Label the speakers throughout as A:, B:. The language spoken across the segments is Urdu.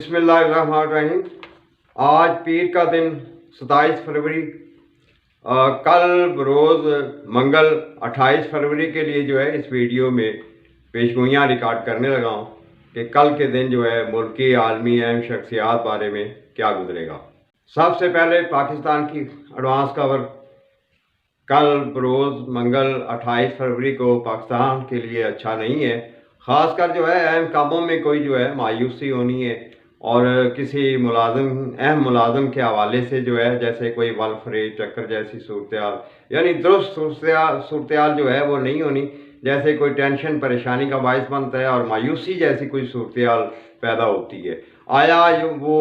A: بسم اللہ الرحمن الرحیم۔ آج پیر کا دن 27 فروری، کل بروز منگل 28 فروری کے لیے جو ہے اس ویڈیو میں پیشگوئیاں ریکارڈ کرنے لگا ہوں کہ کل کے دن جو ہے ملکی عالمی اہم شخصیات بارے میں کیا گزرے گا۔ سب سے پہلے پاکستان کی ایڈوانس خبر، کل بروز منگل 28 فروری کو پاکستان کے لیے اچھا نہیں ہے، خاص کر جو ہے اہم کاموں میں کوئی جو ہے مایوسی ہونی ہے، اور کسی اہم ملازم کے حوالے سے جو ہے جیسے کوئی ولف ریٹ ٹکر جیسی صورتحال، یعنی درست صورتحال جو ہے وہ نہیں ہونی، جیسے کوئی ٹینشن پریشانی کا باعث بنتا ہے اور مایوسی جیسی کوئی صورتحال پیدا ہوتی ہے۔ آیا وہ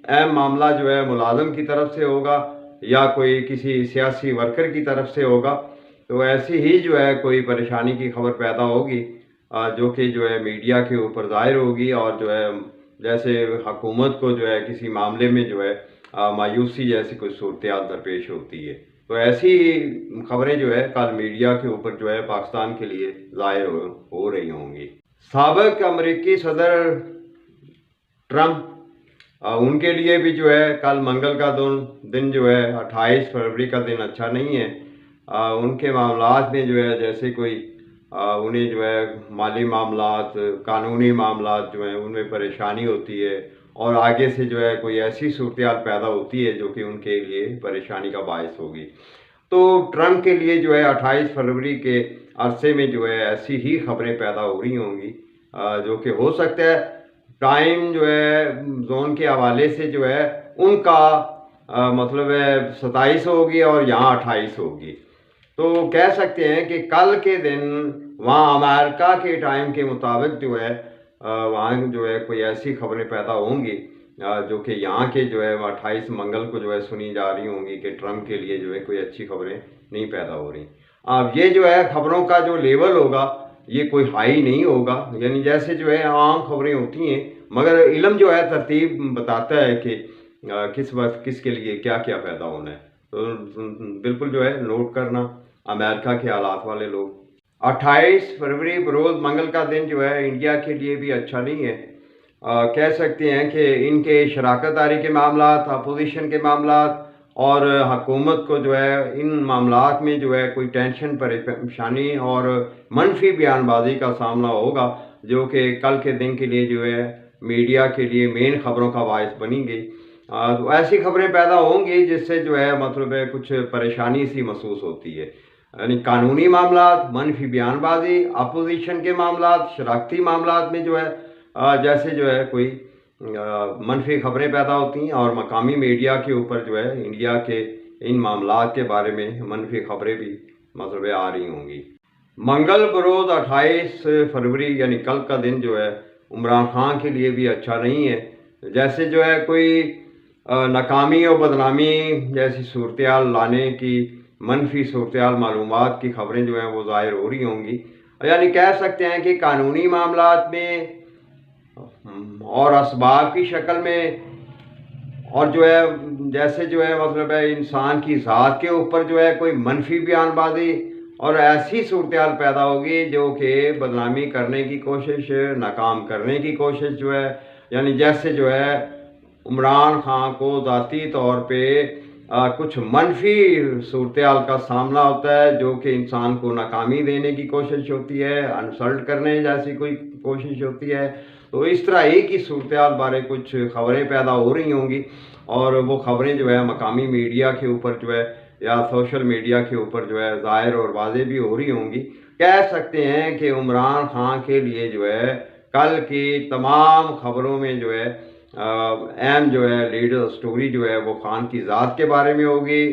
A: اہم معاملہ جو ہے ملازم کی طرف سے ہوگا یا کوئی کسی سیاسی ورکر کی طرف سے ہوگا، تو ایسی ہی جو ہے کوئی پریشانی کی خبر پیدا ہوگی جو کہ جو ہے میڈیا کے اوپر ظاہر ہوگی، اور جو ہے جیسے حکومت کو جو ہے کسی معاملے میں جو ہے مایوسی جیسی کوئی صورتحال درپیش ہوتی ہے، تو ایسی خبریں جو ہے کل میڈیا کے اوپر جو ہے پاکستان کے لیے ظاہر ہو رہی ہوں گی۔ سابق امریکی صدر ٹرمپ، ان کے لیے بھی جو ہے کل منگل کا دن جو ہے 28 فروری کا دن اچھا نہیں ہے۔ ان کے معاملات میں جو ہے جیسے کوئی انہیں جو ہے مالی معاملات، قانونی معاملات جو ہیں ان میں پریشانی ہوتی ہے، اور آگے سے جو ہے کوئی ایسی صورتحال پیدا ہوتی ہے جو کہ ان کے لیے پریشانی کا باعث ہوگی۔ تو ٹرمپ کے لیے جو ہے 28 فروری کے عرصے میں جو ہے ایسی ہی خبریں پیدا ہو رہی ہوں گی جو کہ ہو سکتا ہے ٹائم جو ہے زون کے حوالے سے جو ہے ان کا مطلب ہے 27 ہوگی اور یہاں 28 ہوگی، تو کہہ سکتے ہیں کہ کل کے دن وہاں امریکہ کے ٹائم کے مطابق جو ہے وہاں جو ہے کوئی ایسی خبریں پیدا ہوں گی جو کہ یہاں کے جو ہے 28 منگل کو جو ہے سنی جا رہی ہوں گی کہ ٹرمپ کے لیے جو ہے کوئی اچھی خبریں نہیں پیدا ہو رہی۔ اب یہ جو ہے خبروں کا جو لیول ہوگا یہ کوئی ہائی نہیں ہوگا، یعنی جیسے جو ہے عام خبریں ہوتی ہیں، مگر علم جو ہے ترتیب بتاتا ہے کہ کس وقت کس کے لیے کیا کیا پیدا ہونا ہے، تو بالکل جو ہے نوٹ کرنا امریکہ کے حالات والے لوگ۔ 28 فروری بروز منگل کا دن جو ہے انڈیا کے لیے بھی اچھا نہیں ہے۔ کہہ سکتے ہیں کہ ان کے شراکت داری کے معاملات، اپوزیشن کے معاملات اور حکومت کو جو ہے ان معاملات میں جو ہے کوئی ٹینشن پریشانی اور منفی بیان بازی کا سامنا ہوگا، جو کہ کل کے دن کے لیے جو ہے میڈیا کے لیے مین خبروں کا باعث بنیں گی۔ تو ایسی خبریں پیدا ہوں گی جس سے جو ہے مطلب ہے کچھ پریشانی سی محسوس ہوتی ہے، یعنی قانونی معاملات، منفی بیان بازی، اپوزیشن کے معاملات، شراکتی معاملات میں جو ہے جیسے جو ہے کوئی منفی خبریں پیدا ہوتی ہیں، اور مقامی میڈیا کے اوپر جو ہے انڈیا کے ان معاملات کے بارے میں منفی خبریں بھی مطلب آ رہی ہوں گی۔ منگل بروز 28 فروری یعنی کل کا دن جو ہے عمران خان کے لیے بھی اچھا نہیں ہے، جیسے جو ہے کوئی ناکامی اور بدنامی جیسی صورتحال لانے کی منفی صورتحال معلومات کی خبریں جو ہیں وہ ظاہر ہو رہی ہوں گی، یعنی کہہ سکتے ہیں کہ قانونی معاملات میں اور اسباب کی شکل میں، اور جو ہے جیسے جو ہے مطلب ہے انسان کی ذات کے اوپر جو ہے کوئی منفی بیان بازی اور ایسی صورتحال پیدا ہوگی جو کہ بدنامی کرنے کی کوشش، ناکام کرنے کی کوشش جو ہے، یعنی جیسے جو ہے عمران خان کو ذاتی طور پہ کچھ منفی صورتحال کا سامنا ہوتا ہے جو کہ انسان کو ناکامی دینے کی کوشش ہوتی ہے، انسلٹ کرنے جیسی کوئی کوشش ہوتی ہے، تو اس طرح ہی کی صورتحال بارے کچھ خبریں پیدا ہو رہی ہوں گی، اور وہ خبریں جو ہے مقامی میڈیا کے اوپر جو ہے یا سوشل میڈیا کے اوپر جو ہے ظاہر اور واضح بھی ہو رہی ہوں گی۔ کہہ سکتے ہیں کہ عمران خان کے لیے جو ہے کل کی تمام خبروں میں جو ہے اہم جو ہے لیڈر سٹوری جو ہے وہ خان کی ذات کے بارے میں ہوگی،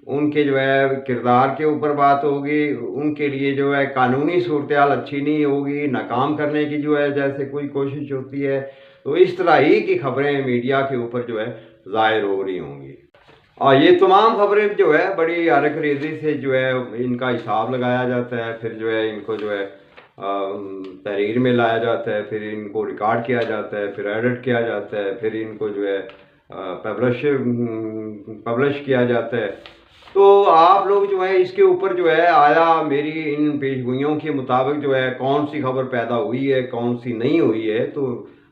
A: ان کے جو ہے کردار کے اوپر بات ہوگی، ان کے لیے جو ہے قانونی صورتحال اچھی نہیں ہوگی، ناکام کرنے کی جو ہے جیسے کوئی کوشش ہوتی ہے، تو اس طرح ہی کی خبریں میڈیا کے اوپر جو ہے ظاہر ہو رہی ہوں گی۔ اور یہ تمام خبریں جو ہے بڑی حرک ریزی سے جو ہے ان کا حساب لگایا جاتا ہے، پھر جو ہے ان کو جو ہے تحریر میں لایا جاتا ہے، پھر ان کو ریکارڈ کیا جاتا ہے، پھر ایڈٹ کیا جاتا ہے، پھر ان کو جو ہے پبلش کیا جاتا ہے۔ تو آپ لوگ جو ہے اس کے اوپر جو ہے آیا میری ان پیشگوئیوں کے مطابق جو ہے کون سی خبر پیدا ہوئی ہے، کون سی نہیں ہوئی ہے، تو